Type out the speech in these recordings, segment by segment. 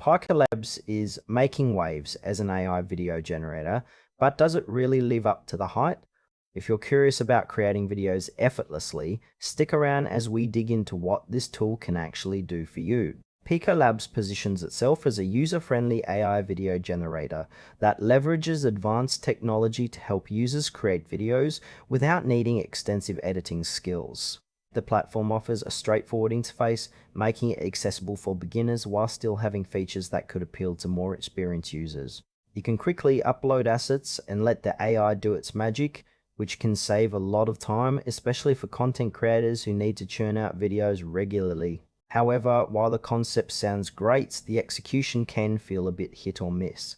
Pika Labs is making waves as an AI video generator, but does it really live up to the hype? If you're curious about creating videos effortlessly, stick around as we dig into what this tool can actually do for you. Pika Labs positions itself as a user-friendly AI video generator that leverages advanced technology to help users create videos without needing extensive editing skills. The platform offers a straightforward interface, making it accessible for beginners while still having features that could appeal to more experienced users. You can quickly upload assets and let the AI do its magic, which can save a lot of time, especially for content creators who need to churn out videos regularly. However, while the concept sounds great, the execution can feel a bit hit or miss.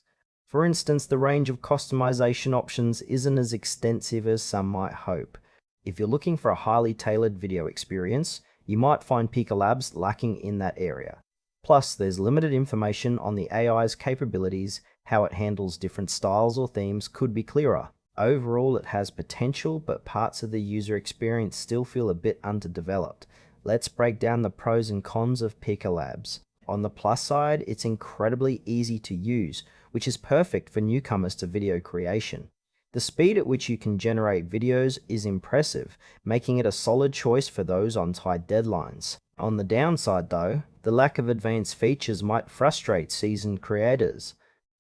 For instance, the range of customization options isn't as extensive as some might hope. If you're looking for a highly tailored video experience, you might find Pika Labs lacking in that area. Plus, there's limited information on the AI's capabilities. How it handles different styles or themes could be clearer. Overall, it has potential, but parts of the user experience still feel a bit underdeveloped. Let's break down the pros and cons of Pika Labs. On the plus side, it's incredibly easy to use, which is perfect for newcomers to video creation. The speed at which you can generate videos is impressive, making it a solid choice for those on tight deadlines. On the downside though, the lack of advanced features might frustrate seasoned creators.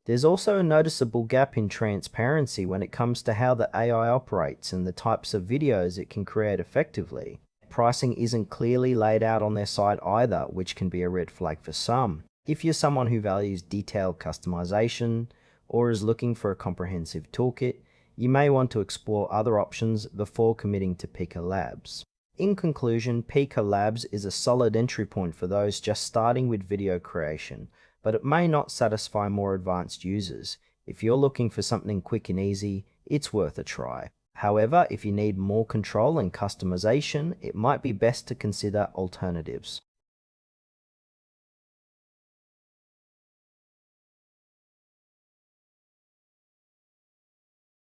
There's also a noticeable gap in transparency when it comes to how the AI operates and the types of videos it can create effectively. Pricing isn't clearly laid out on their site either, which can be a red flag for some. If you're someone who values detailed customization or is looking for a comprehensive toolkit, you may want to explore other options before committing to Pika Labs. In conclusion, Pika Labs is a solid entry point for those just starting with video creation, but it may not satisfy more advanced users. If you're looking for something quick and easy, it's worth a try. However, if you need more control and customization, it might be best to consider alternatives.